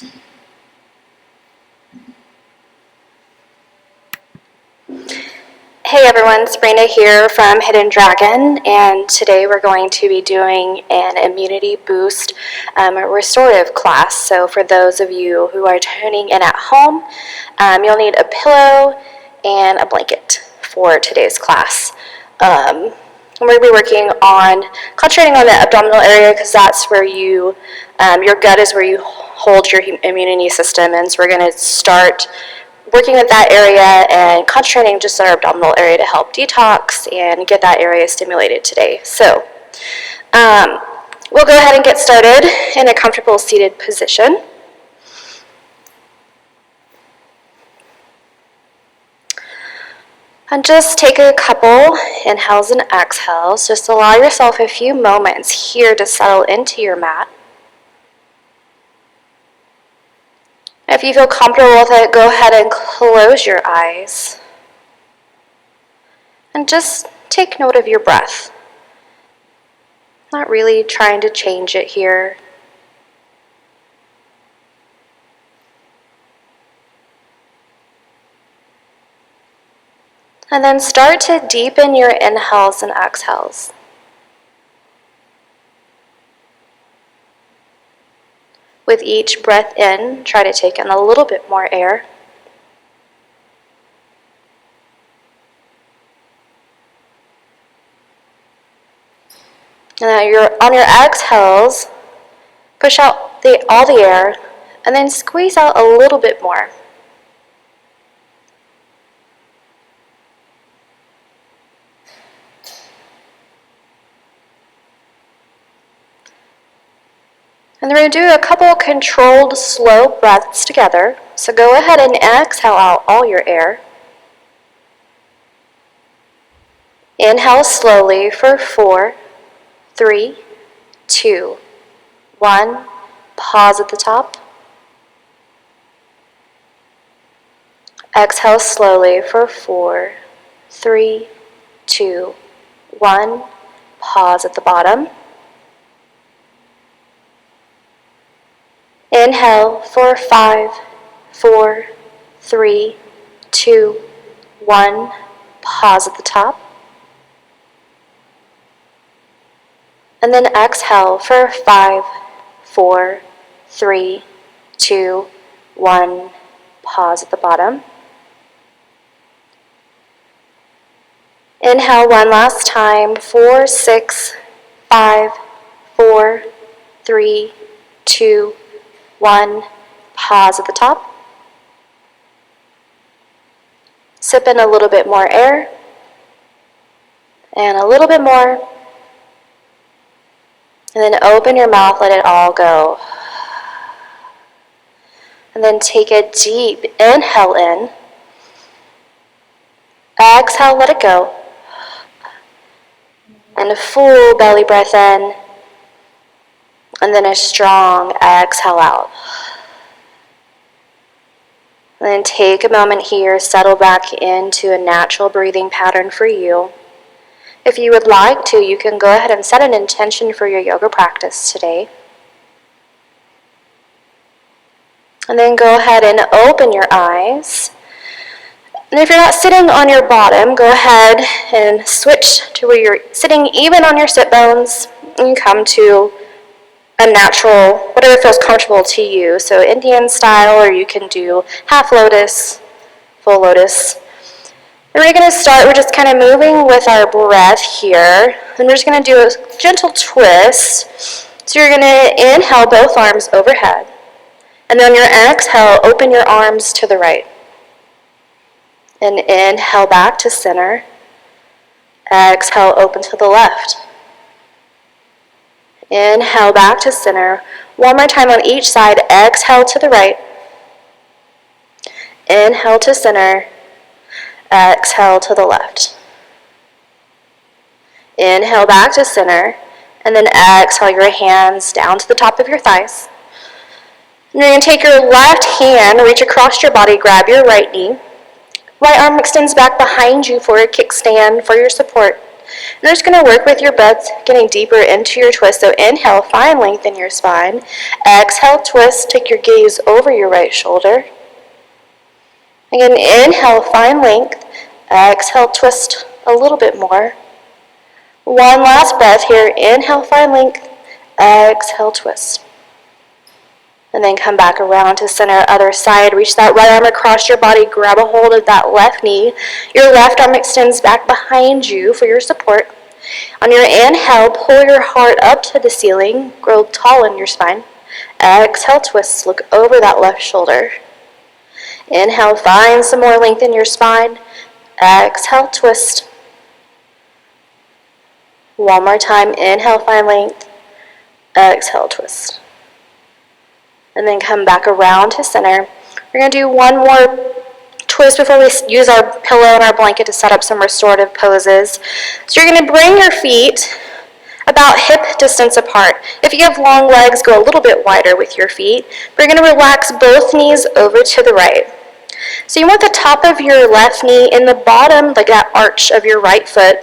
Hey everyone, Sabrina here from Hidden Dragon, and today we're going to be doing an immunity boost restorative class. So for those of you who are tuning in at home, you'll need a pillow and a blanket for today's class. We're going to be working on concentrating on the abdominal area because that's where your gut is where you hold your immunity system, and so we're going to start working with that area and concentrating just our abdominal area to help detox and get that area stimulated today. So we'll go ahead and get started in a comfortable seated position. And just take a couple inhales and exhales. Just allow yourself a few moments here to settle into your mat. If you feel comfortable with it, go ahead and close your eyes. And just take note of your breath. Not really trying to change it here. And then start to deepen your inhales and exhales. With each breath in, try to take in a little bit more air. And then on your exhales, push out all the air and then squeeze out a little bit more. And then we're going to do a couple controlled slow breaths together. So go ahead and exhale out all your air. Inhale slowly for 4, 3, 2, 1. Pause at the top. Exhale slowly for 4, 3, 2, 1. Pause at the bottom. Inhale for 5, 4, 3, 2, 1. Pause at the top. And then exhale for 5, 4, 3, 2, 1. Pause at the bottom. Inhale one last time. 4, 6, 5, 4, 3, 2, 1. Pause at the top. Sip in a little bit more air. And a little bit more. And then open your mouth, let it all go. And then take a deep inhale in. Exhale, let it go. And a full belly breath in. And then a strong exhale out. And then take a moment here, settle back into a natural breathing pattern for you. If you would like to, you can go ahead and set an intention for your yoga practice today. And then go ahead and open your eyes. And if you're not sitting on your bottom, go ahead and switch to where you're sitting even on your sit bones and come to a natural, whatever feels comfortable to you. So Indian style, or you can do half lotus, full lotus. And we're going to start, we're just kind of moving with our breath here. And we're just going to do a gentle twist. So you're going to inhale both arms overhead. And then on your exhale, open your arms to the right. And inhale back to center. Exhale, open to the left. Inhale back to center. One more time on each side. Exhale to the right. Inhale to center. Exhale to the left. Inhale back to center. And then exhale your hands down to the top of your thighs. And you're going to take your left hand, reach across your body, grab your right knee. Right arm extends back behind you for a kickstand for your support. And you're just going to work with your breath, getting deeper into your twist. So inhale, find length in your spine. Exhale, twist, take your gaze over your right shoulder. Again, inhale, find length. Exhale, twist a little bit more. One last breath here. Inhale, find length. Exhale, twist. And then come back around to center, other side. Reach that right arm across your body. Grab a hold of that left knee. Your left arm extends back behind you for your support. On your inhale, pull your heart up to the ceiling. Grow tall in your spine. Exhale, twist. Look over that left shoulder. Inhale, find some more length in your spine. Exhale, twist. One more time. Inhale, find length. Exhale, twist. And then come back around to center. We're going to do one more twist before we use our pillow and our blanket to set up some restorative poses. So you're going to bring your feet about hip distance apart. If you have long legs, go a little bit wider with your feet. We're going to relax both knees over to the right. So you want the top of your left knee in the bottom, like that arch of your right foot.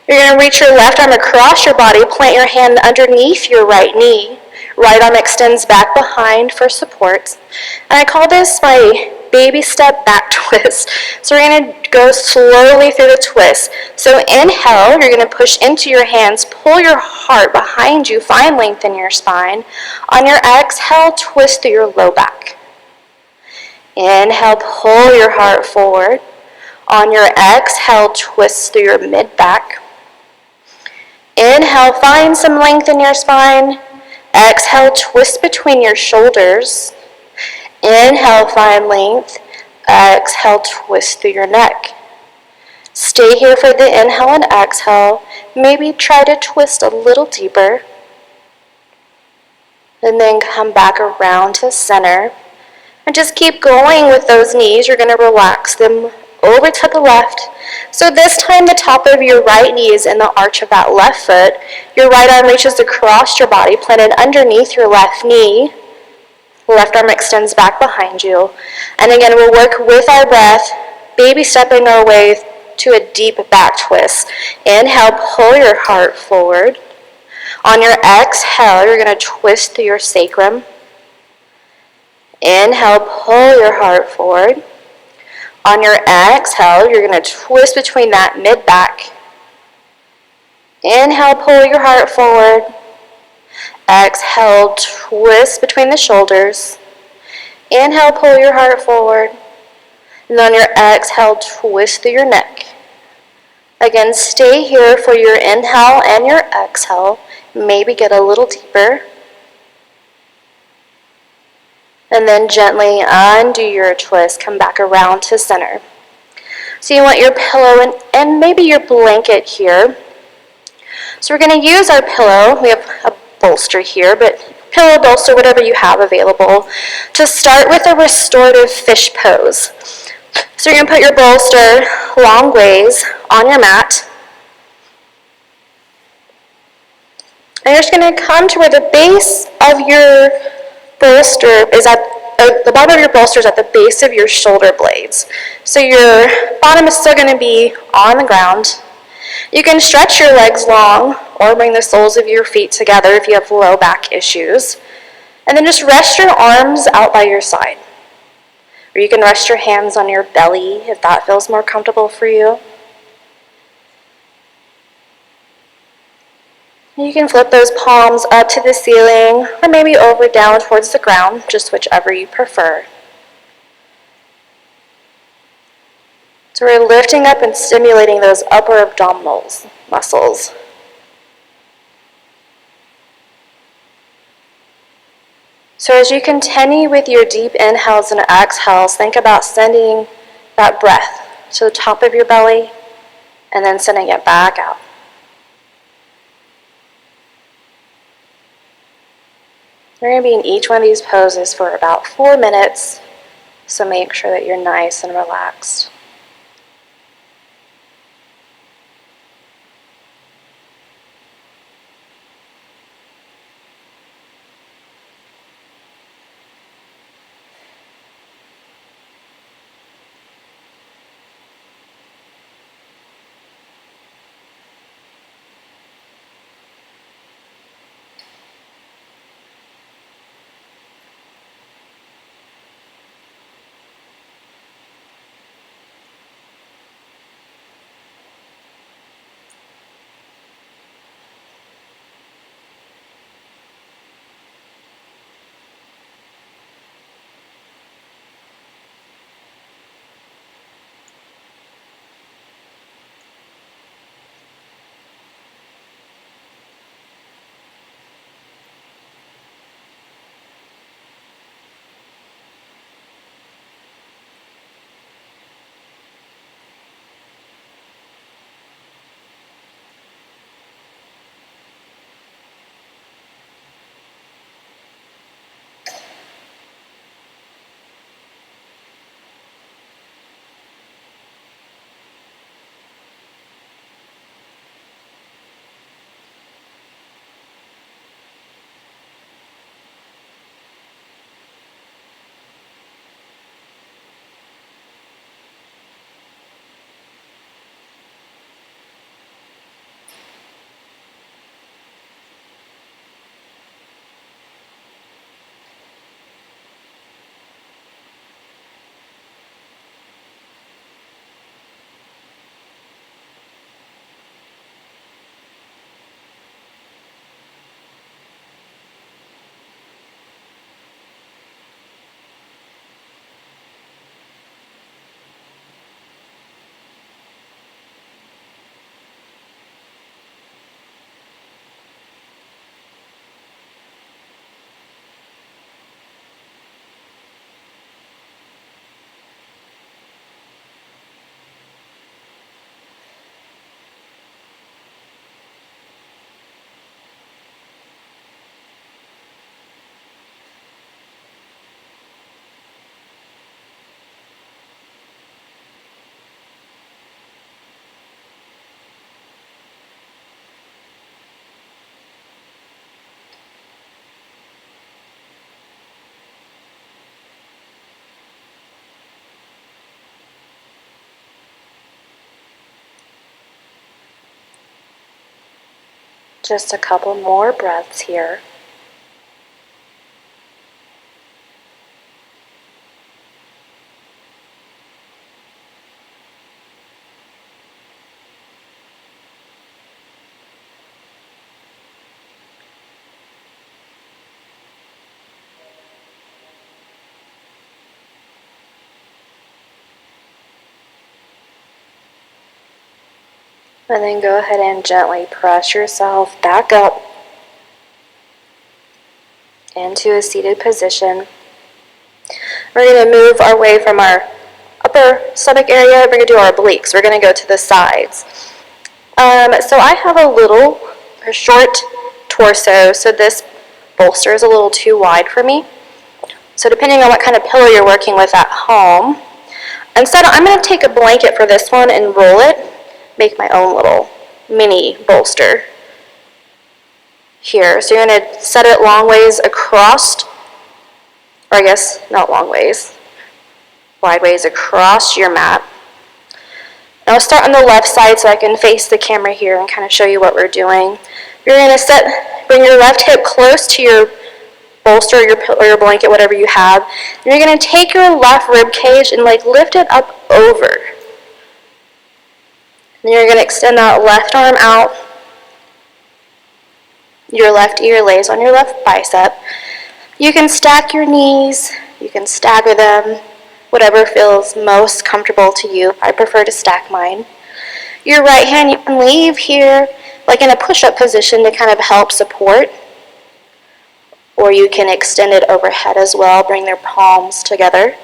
You're going to reach your left arm across your body, plant your hand underneath your right knee. Right arm extends back behind for support. And I call this my baby step back twist. So we're going to go slowly through the twist. So inhale, you're going to push into your hands, pull your heart behind you, find length in your spine. On your exhale, twist through your low back. Inhale, pull your heart forward. On your exhale, twist through your mid back. Inhale, find some length in your spine. Exhale, twist between your shoulders. Inhale, find length. Exhale, twist through your neck. Stay here for the inhale and exhale. Maybe try to twist a little deeper. And then come back around to center. And just keep going with those knees. You're going to relax them over to the left. So this time the top of your right knee is in the arch of that left foot. Your right arm reaches across your body, planted underneath your left knee. Left arm extends back behind you. And again, we'll work with our breath, baby stepping our way to a deep back twist. Inhale, pull your heart forward. On your exhale, you're going to twist through your sacrum. Inhale, pull your heart forward. On your exhale, you're going to twist between that mid-back. Inhale, pull your heart forward. Exhale, twist between the shoulders. Inhale, pull your heart forward. And on your exhale, twist through your neck. Again, stay here for your inhale and your exhale. Maybe get a little deeper. And then gently undo your twist, come back around to center. So you want your pillow and maybe your blanket here. So we're going to use our pillow. We have a bolster here, but pillow, bolster, whatever you have available, to start with a restorative fish pose. So you're going to put your bolster long ways on your mat. And you're just going to come to where the base of your bolster is at, the bottom of your bolster is at the base of your shoulder blades. So your bottom is still going to be on the ground. You can stretch your legs long or bring the soles of your feet together if you have low back issues. And then just rest your arms out by your side. Or you can rest your hands on your belly if that feels more comfortable for you. You can flip those palms up to the ceiling or maybe over down towards the ground, just whichever you prefer. So we're lifting up and stimulating those upper abdominal muscles. So as you continue with your deep inhales and exhales, think about sending that breath to the top of your belly and then sending it back out. You're going to be in each one of these poses for about 4 minutes, so make sure that you're nice and relaxed. Just a couple more breaths here. And then go ahead and gently press yourself back up into a seated position. We're going to move our way from our upper stomach area. We're going to do our obliques. We're going to go to the sides. So I have a short torso, so this bolster is a little too wide for me. So depending on what kind of pillow you're working with at home, instead I'm going to take a blanket for this one and roll it, make my own little mini bolster here. So you're going to set it long ways across, or I guess not long ways, wide ways across your mat. Now I'll start on the left side so I can face the camera here and kind of show you what we're doing. You're going to bring your left hip close to your bolster or your blanket, whatever you have. And you're going to take your left rib cage and lift it up over. And you're going to extend that left arm out. Your left ear lays on your left bicep. You can stack your knees, you can stagger them, whatever feels most comfortable to you. I prefer to stack mine. Your right hand you can leave here like in a push-up position to kind of help support, or you can extend it overhead as well, bring their palms together.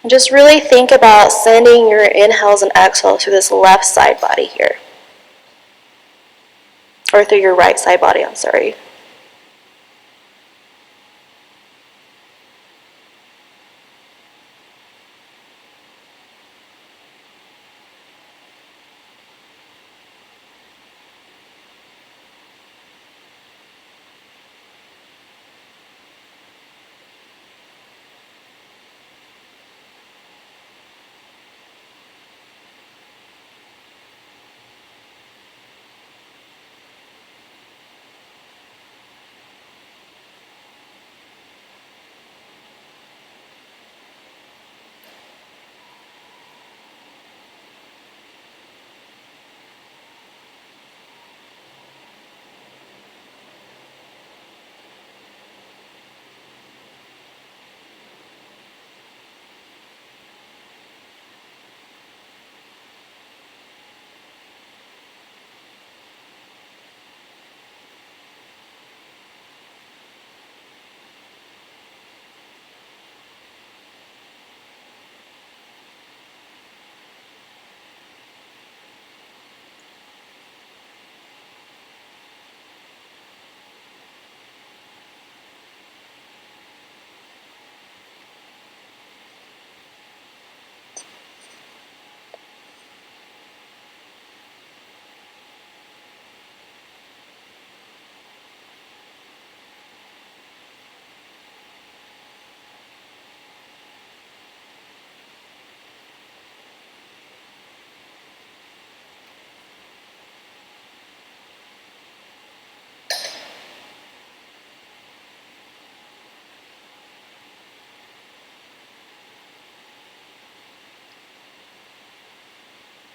And just really think about sending your inhales and exhales through this left side body here. Or through your right side body, I'm sorry.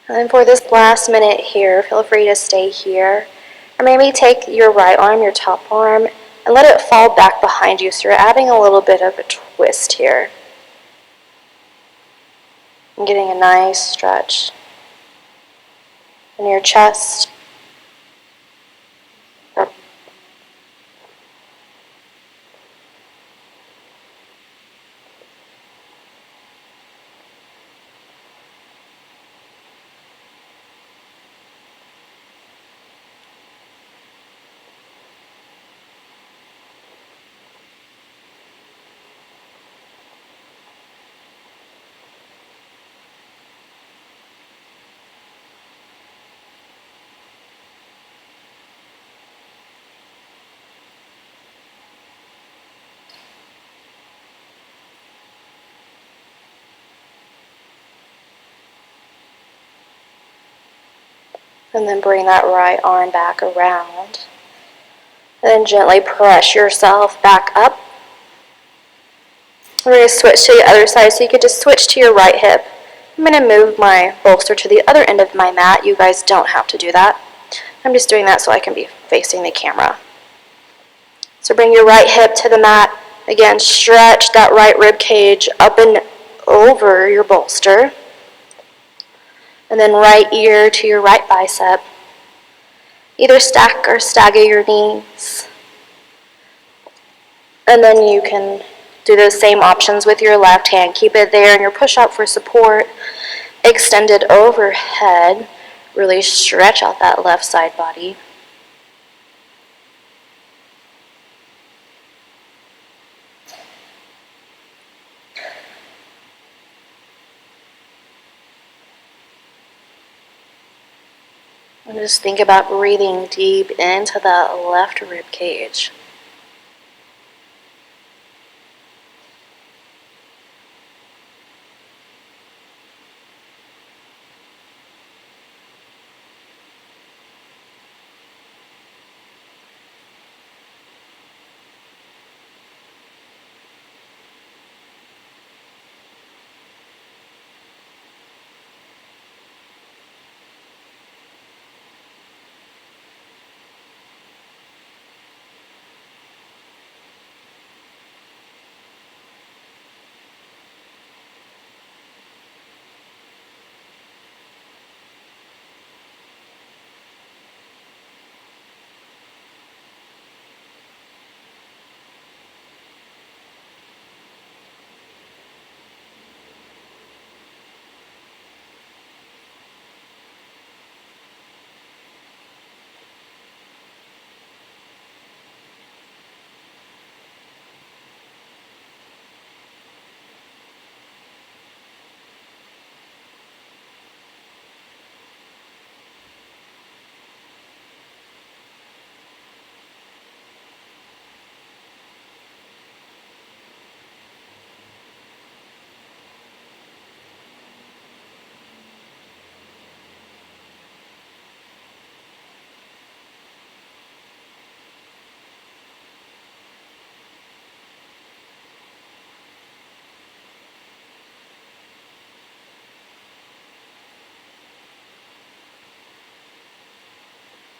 And then for this last minute here, feel free to stay here. Or maybe take your right arm, your top arm, and let it fall back behind you. So you're adding a little bit of a twist here. And getting a nice stretch in your chest. And then bring that right arm back around. And then gently press yourself back up. We're going to switch to the other side, so you could just switch to your right hip. I'm going to move my bolster to the other end of my mat. You guys don't have to do that. I'm just doing that so I can be facing the camera. So bring your right hip to the mat. Again, stretch that right rib cage up and over your bolster. And then right ear to your right bicep. Either stack or stagger your knees. And then you can do those same options with your left hand. Keep it there in your push-up for support. Extend it overhead. Really stretch out that left side body. And just think about breathing deep into that left rib cage.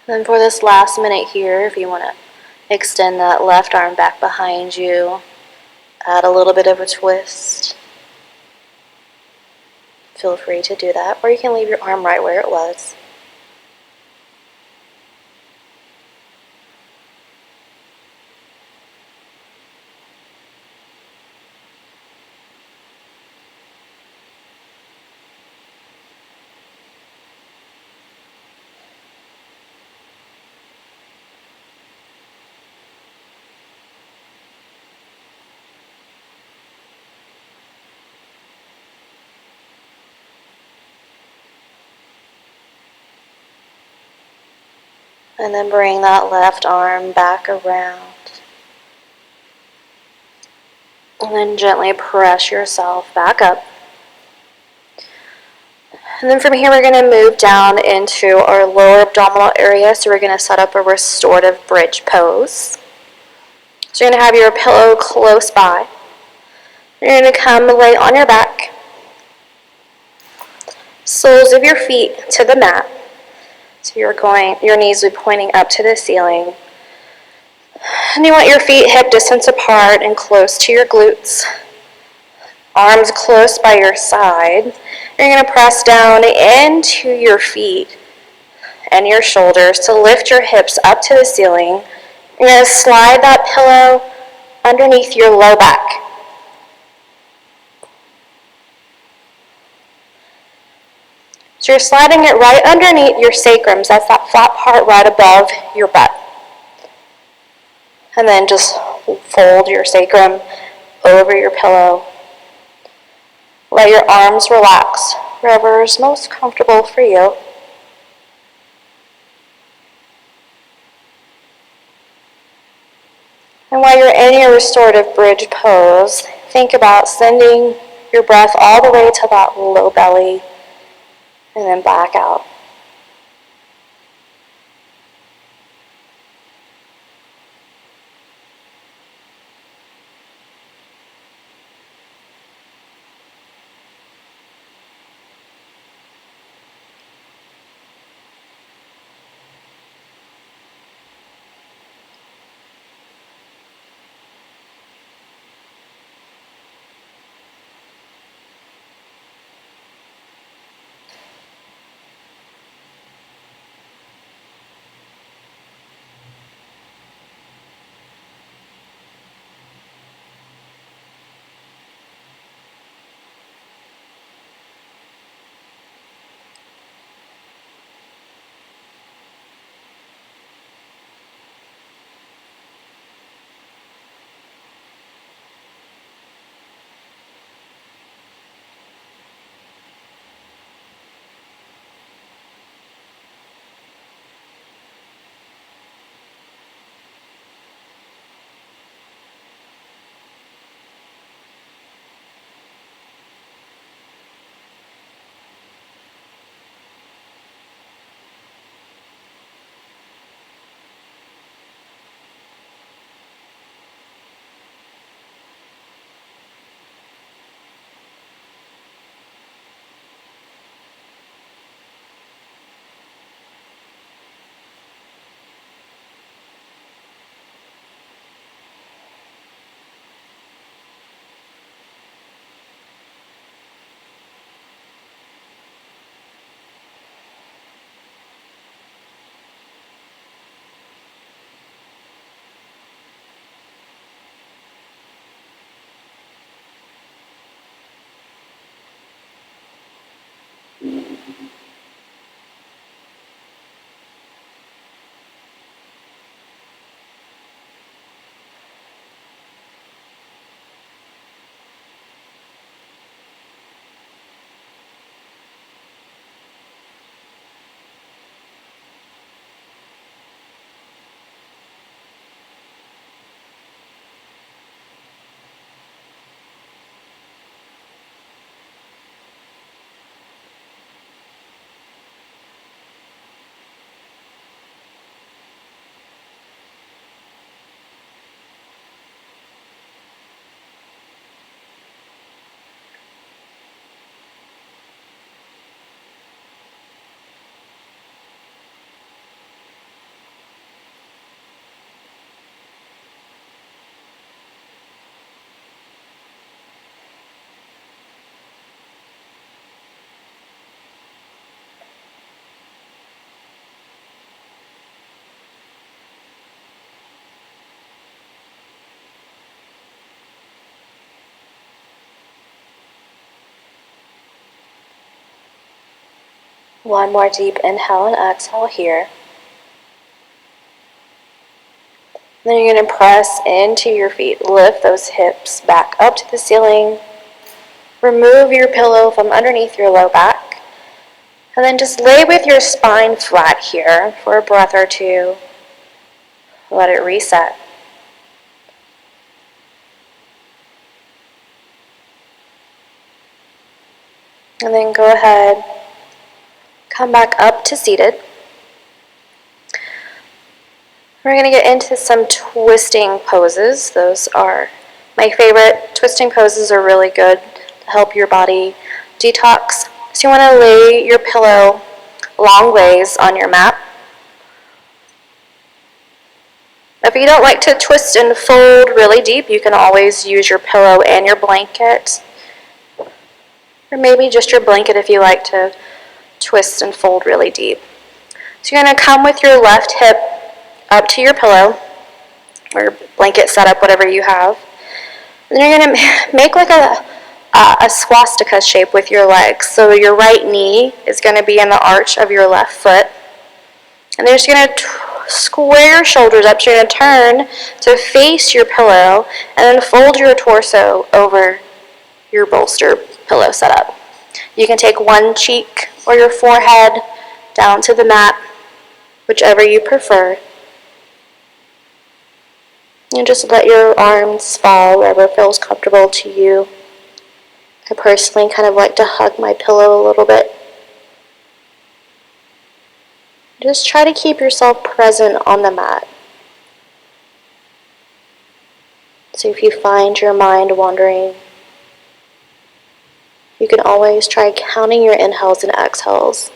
Then for this last minute here, if you want to extend that left arm back behind you, add a little bit of a twist. Feel free to do that, or you can leave your arm right where it was. And then bring that left arm back around. And then gently press yourself back up. And then from here we're going to move down into our lower abdominal area. So we're going to set up a restorative bridge pose. So you're going to have your pillow close by. You're going to come lay on your back. Soles of your feet to the mat. So your knees will be pointing up to the ceiling. And you want your feet hip distance apart and close to your glutes. Arms close by your side. You're going to press down into your feet and your shoulders to lift your hips up to the ceiling. You're going to slide that pillow underneath your low back. So you're sliding it right underneath your sacrums. That's that flat part right above your butt. And then just fold your sacrum over your pillow. Let your arms relax wherever is most comfortable for you. And while you're in your restorative bridge pose, think about sending your breath all the way to that low belly and then back out. One more deep inhale and exhale here. Then you're going to press into your feet. Lift those hips back up to the ceiling. Remove your pillow from underneath your low back. And then just lay with your spine flat here for a breath or two. Let it reset. And then go ahead, come back up to seated. We're going to get into some twisting poses. Those are my favorite. Twisting poses are really good to help your body detox. So you want to lay your pillow long ways on your mat. If you don't like to twist and fold really deep, you can always use your pillow and your blanket. Or maybe just your blanket if you like to twist and fold really deep. So you're going to come with your left hip up to your pillow or blanket setup, whatever you have. And then you're going to make like a swastika shape with your legs. So your right knee is going to be in the arch of your left foot. And then you're just going to square your shoulders up. So you're going to turn to face your pillow and then fold your torso over your bolster pillow setup. You can take one cheek or your forehead down to the mat, whichever you prefer. And just let your arms fall wherever feels comfortable to you. I personally kind of like to hug my pillow a little bit. Just try to keep yourself present on the mat. So if you find your mind wandering, you can always try counting your inhales and exhales.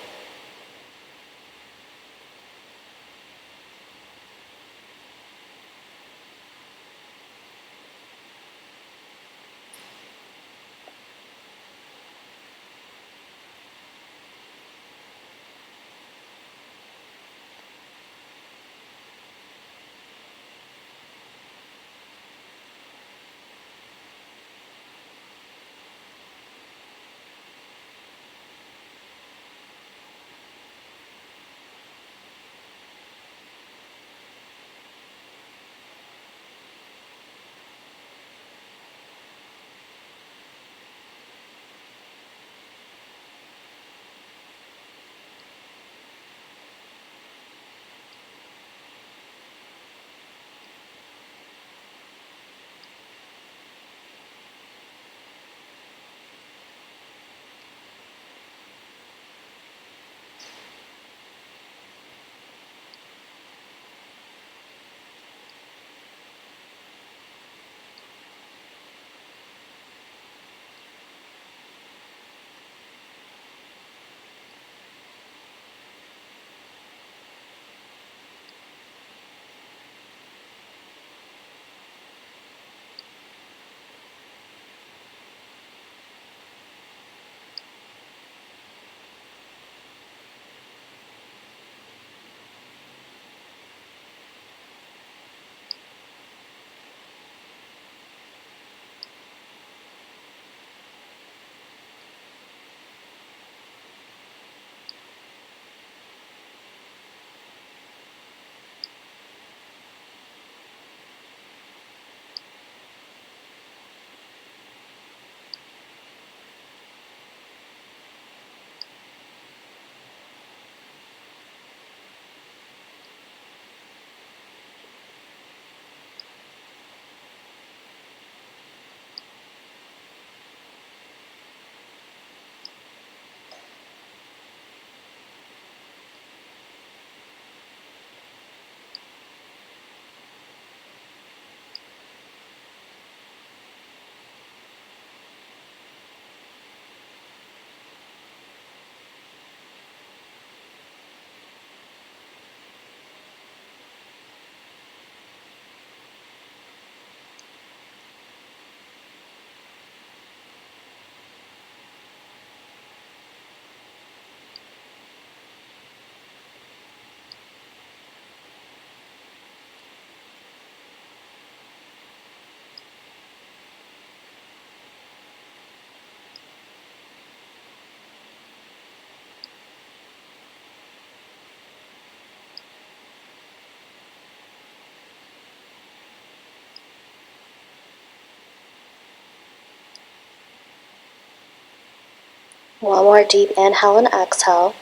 One more deep inhale and exhale.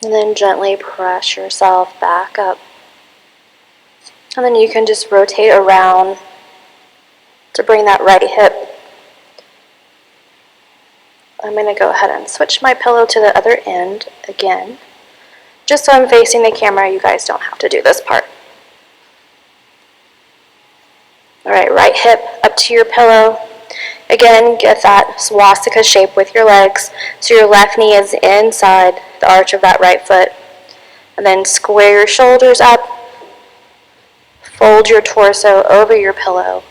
And then gently press yourself back up. And then you can just rotate around to bring that right hip. I'm going to go ahead and switch my pillow to the other end again. Just so I'm facing the camera, you guys don't have to do this part. All right, right hip up to your pillow. Again, get that swastika shape with your legs, so your left knee is inside the arch of that right foot. And then square your shoulders up, fold your torso over your pillow,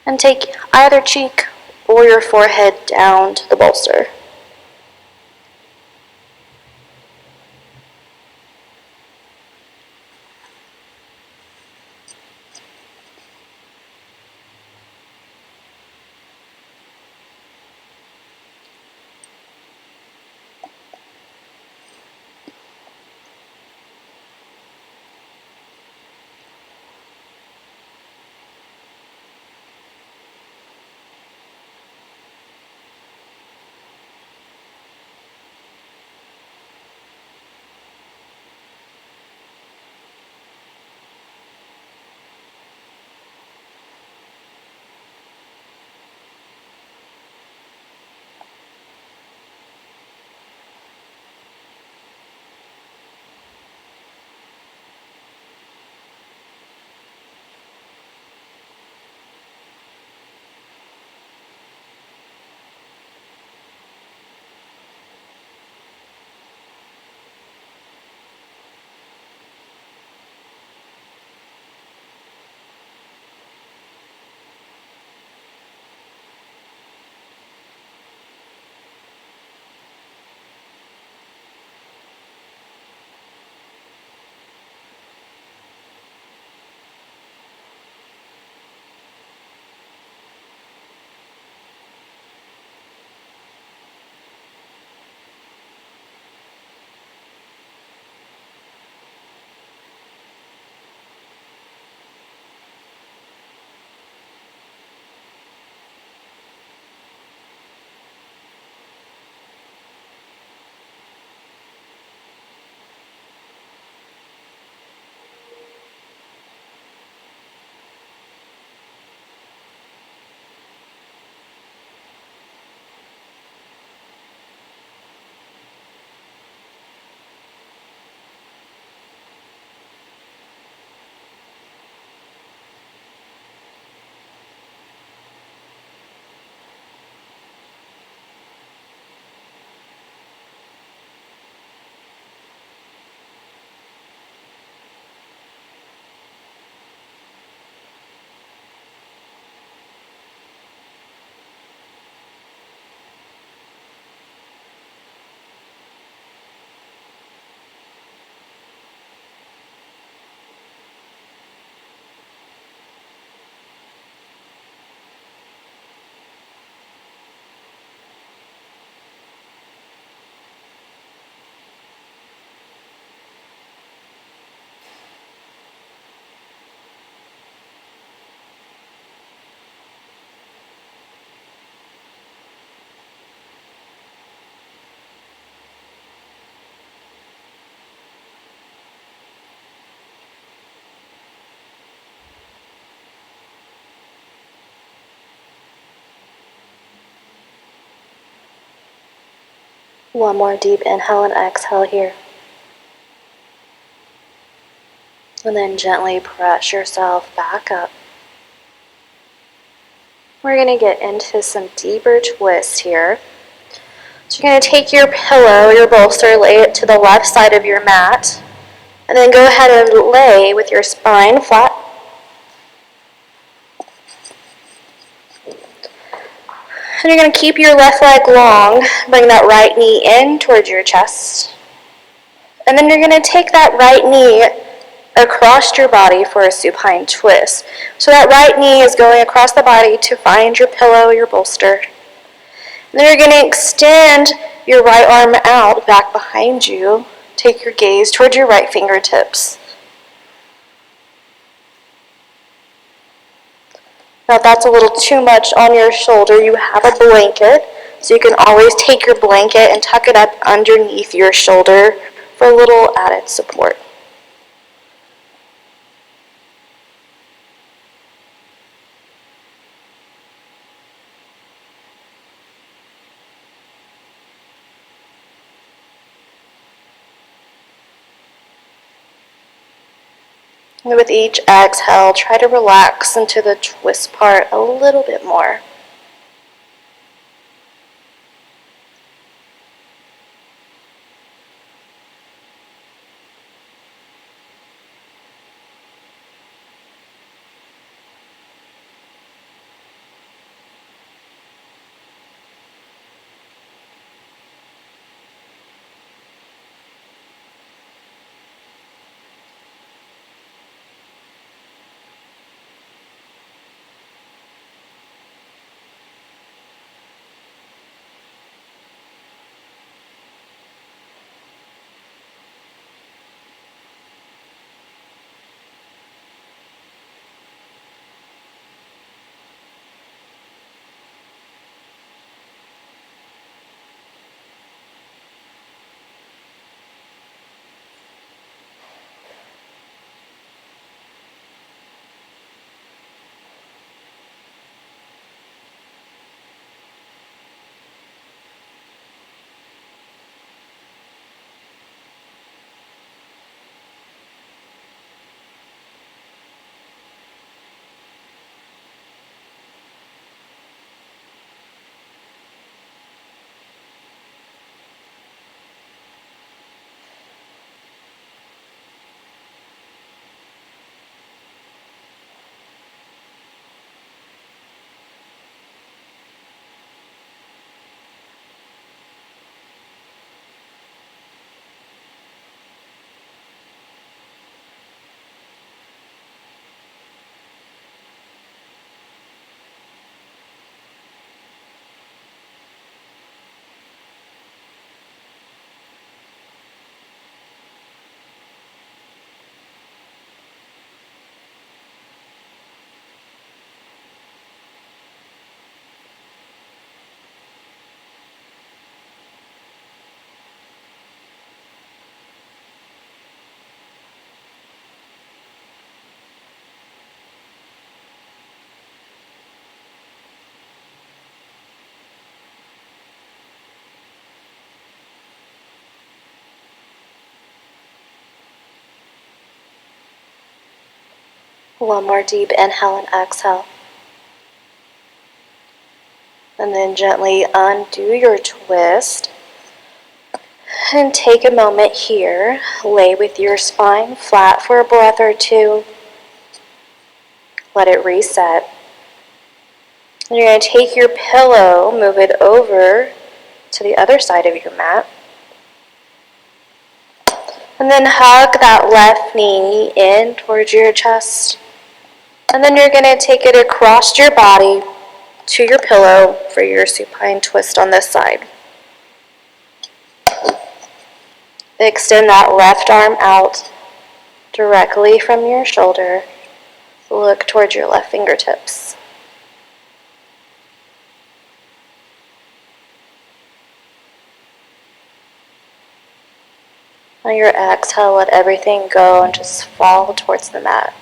and take either cheek or your forehead down to the bolster. One more deep inhale and exhale here. And then gently press yourself back up. We're going to get into some deeper twists here. So you're going to take your pillow, your bolster, lay it to the left side of your mat, and then go ahead and lay with your spine flat. And you're going to keep your left leg long, bring that right knee in towards your chest. And then you're going to take that right knee across your body for a supine twist. So that right knee is going across the body to find your pillow, your bolster. And then you're going to extend your right arm out back behind you. Take your gaze towards your right fingertips. Now if that's a little too much on your shoulder, you have a blanket, so you can always take your blanket and tuck it up underneath your shoulder for a little added support. And with each exhale, try to relax into the twist part a little bit more. One more deep inhale and exhale. And then gently undo your twist. And take a moment here. Lay with your spine flat for a breath or two. Let it reset. And you're going to take your pillow, move it over to the other side of your mat. And then hug that left knee in towards your chest. And then you're going to take it across your body to your pillow for your supine twist on this side. Extend that left arm out directly from your shoulder. Look towards your left fingertips. On your exhale, let everything go and just fall towards the mat.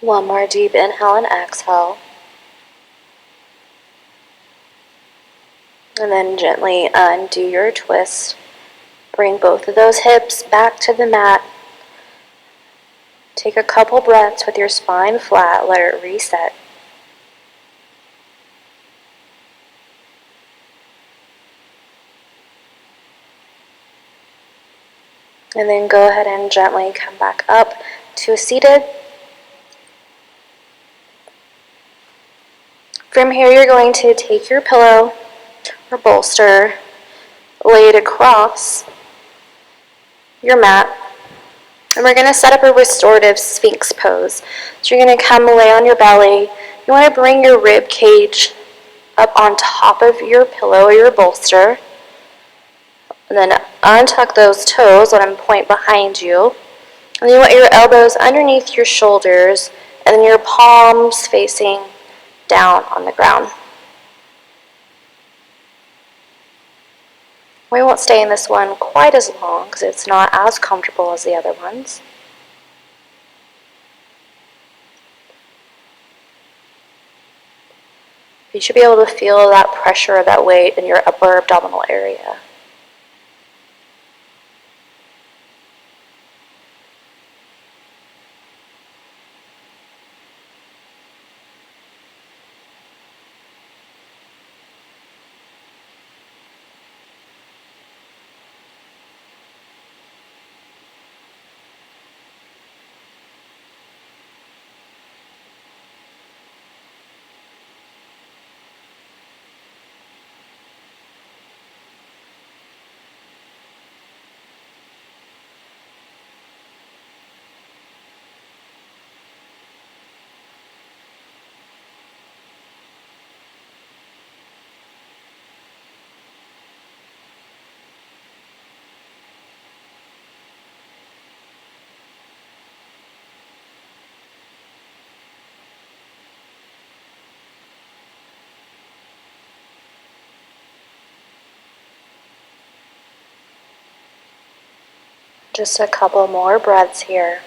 One more deep inhale and exhale. And then gently undo your twist. Bring both of those hips back to the mat. Take a couple breaths with your spine flat. Let it reset. And then go ahead and gently come back up to a seated. From here, you're going to take your pillow or bolster, lay it across your mat, and we're going to set up a restorative sphinx pose. So you're going to come lay on your belly. You want to bring your rib cage up on top of your pillow or your bolster, and then untuck those toes, let them point behind you. And you want your elbows underneath your shoulders, and then your palms facing down on the ground. We won't stay in this one quite as long because it's not as comfortable as the other ones. You should be able to feel that pressure, that weight in your upper abdominal area. Just a couple more breaths here.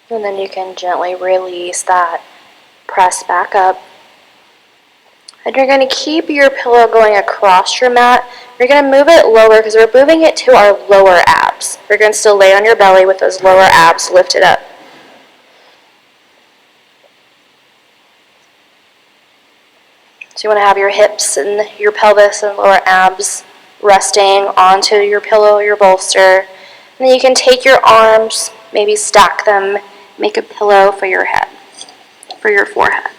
And then you can gently release that. Press back up. And you're going to keep your pillow going across your mat. You're going to move it lower because we're moving it to our lower abs. You're going to still lay on your belly with those lower abs lifted up. So you want to have your hips and your pelvis and lower abs resting onto your pillow or your bolster. And then you can take your arms, maybe stack them, make a pillow for your head, for your forehead.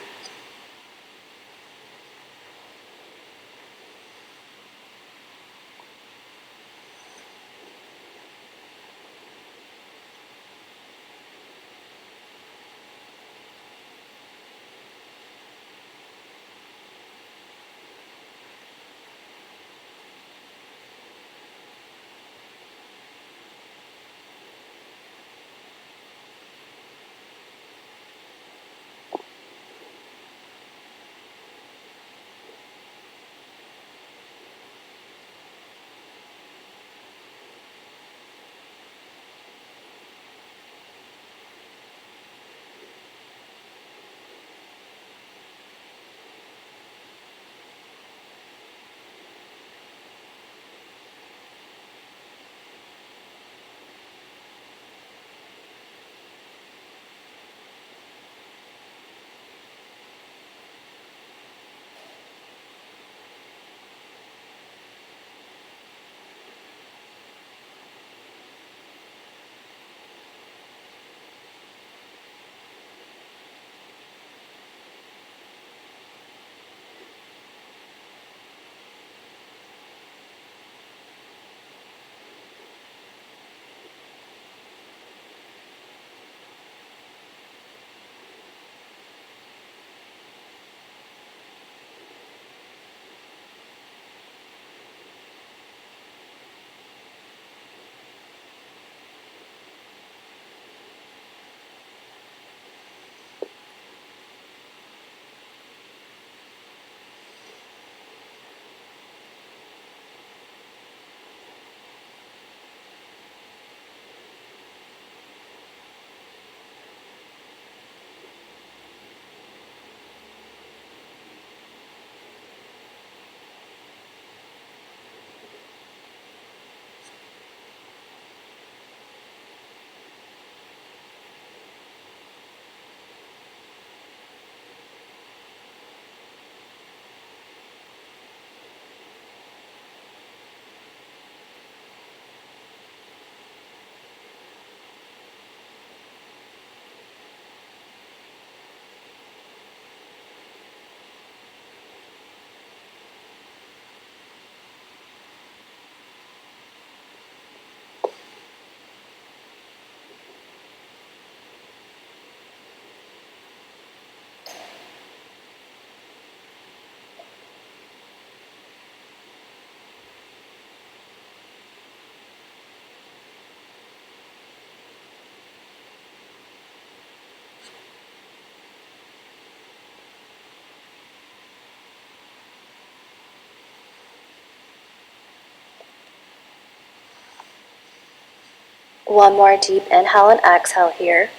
One more deep inhale and exhale here.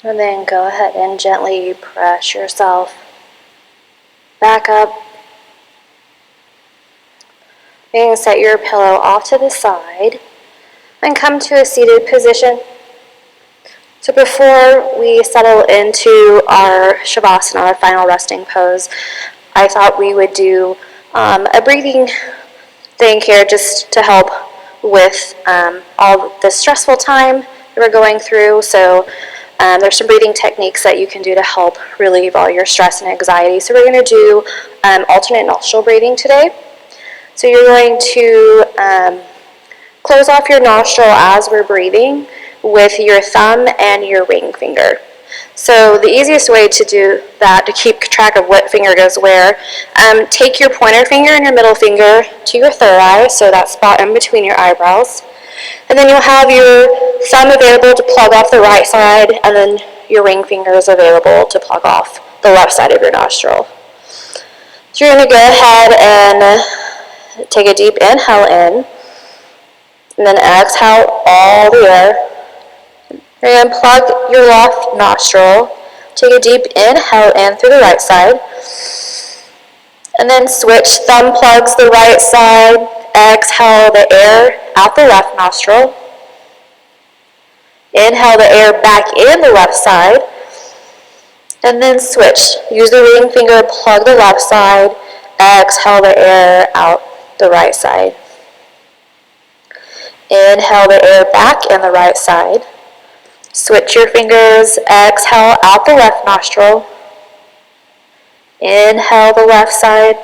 And then go ahead and gently press yourself back up. You can set your pillow off to the side and come to a seated position. So before we settle into our Shavasana, our final resting pose, I thought we would do a breathing thing here just to help with all the stressful time that we're going through. So there's some breathing techniques that you can do to help relieve all your stress and anxiety. So we're going to do alternate nostril breathing today. So you're going to close off your nostril as we're breathing with your thumb and your ring finger. So the easiest way to do that, to keep track of what finger goes where, take your pointer finger and your middle finger to your third eye, so that spot in between your eyebrows. And then you'll have your thumb available to plug off the right side, and then your ring finger is available to plug off the left side of your nostril. So you're going to go ahead and take a deep inhale in, and then exhale all the air. You're going to plug your left nostril, take a deep inhale in through the right side, and then switch. Thumb plugs the right side, exhale the air out the left nostril. Inhale the air back in the left side, and then switch. Use the ring finger, plug the left side, exhale the air out the right side. Inhale the air back in the right side. Switch your fingers, exhale out the left nostril. Inhale the left side.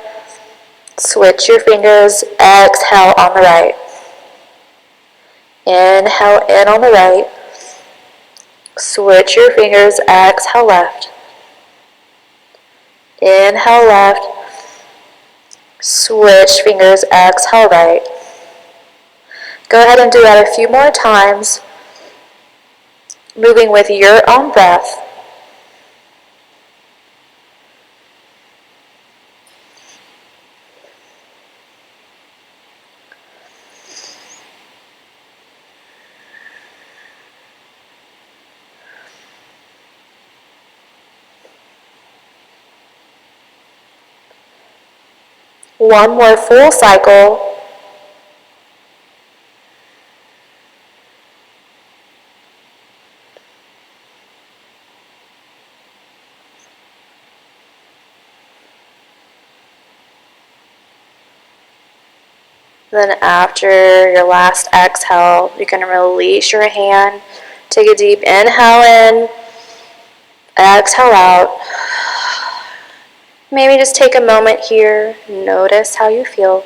Switch your fingers, exhale on the right. Inhale in on the right. Switch your fingers, exhale left. Inhale left. Switch fingers, exhale right. Go ahead and do that a few more times, moving with your own breath. One more full cycle. Then after your last exhale, you can release your hand. Take a deep inhale in, exhale out. Maybe just take a moment here, notice how you feel.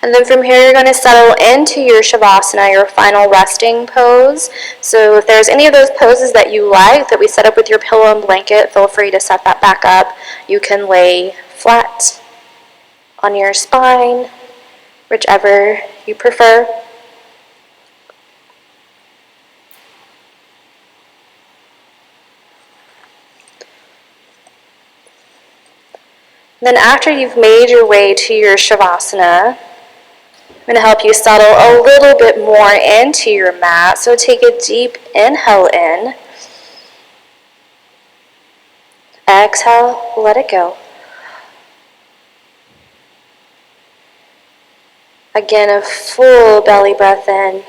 And then from here, you're going to settle into your Shavasana, your final resting pose. So if there's any of those poses that you like that we set up with your pillow and blanket, feel free to set that back up. You can lay flat on your spine, whichever you prefer. Then after you've made your way to your Shavasana, I'm going to help you settle a little bit more into your mat. So take a deep inhale in. Exhale, let it go. Again, a full belly breath in.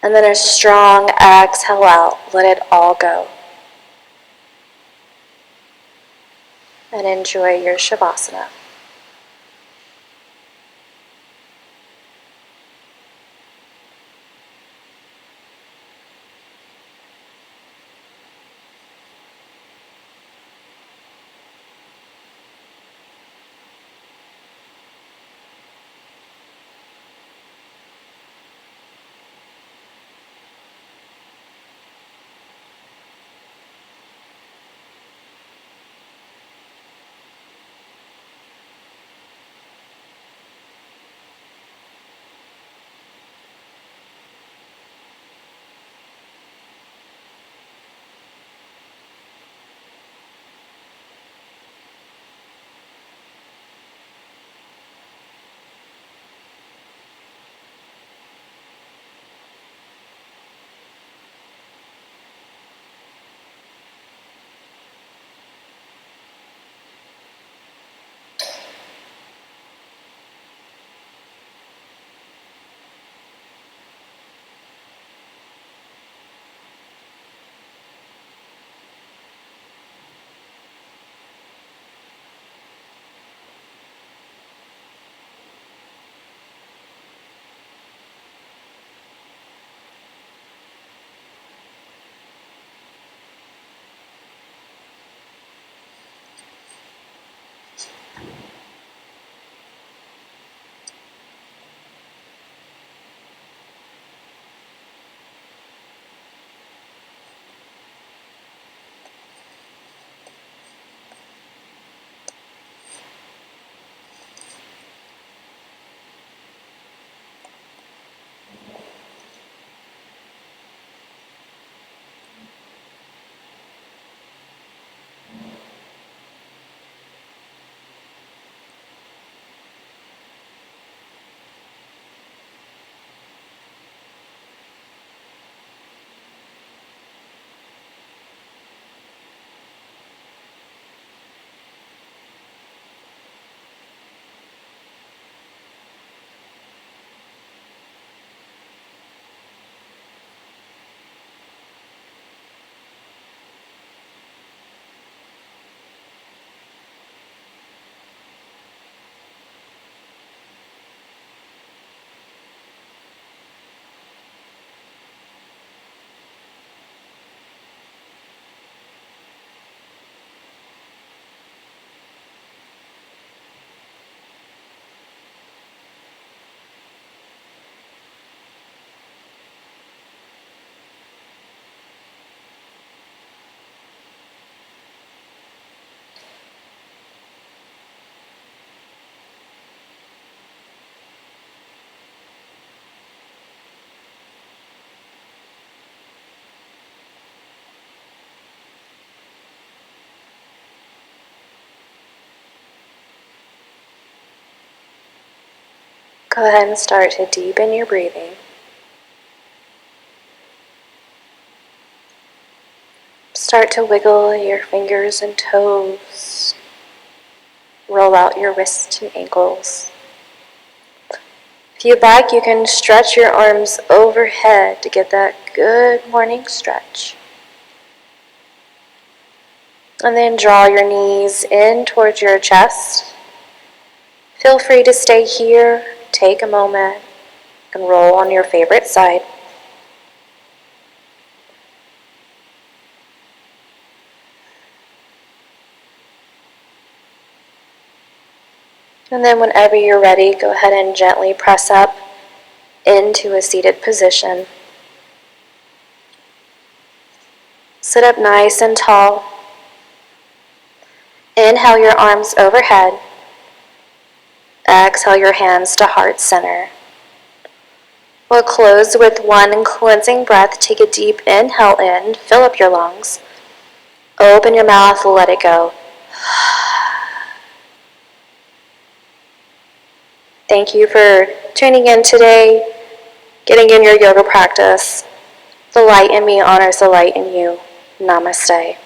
And then a strong exhale out. Let it all go. And enjoy your Shavasana. Go ahead and start to deepen your breathing. Start to wiggle your fingers and toes. Roll out your wrists and ankles. If you'd like, you can stretch your arms overhead to get that good morning stretch. And then draw your knees in towards your chest. Feel free to stay here, take a moment, and roll on your favorite side. And then whenever you're ready, go ahead and gently press up into a seated position. Sit up nice and tall. Inhale your arms overhead. Exhale your hands to heart center. We'll close with one cleansing breath. Take a deep inhale in, fill up your lungs. Open your mouth, let it go. Thank you for tuning in today, getting in your yoga practice. The light in me honors the light in you. Namaste.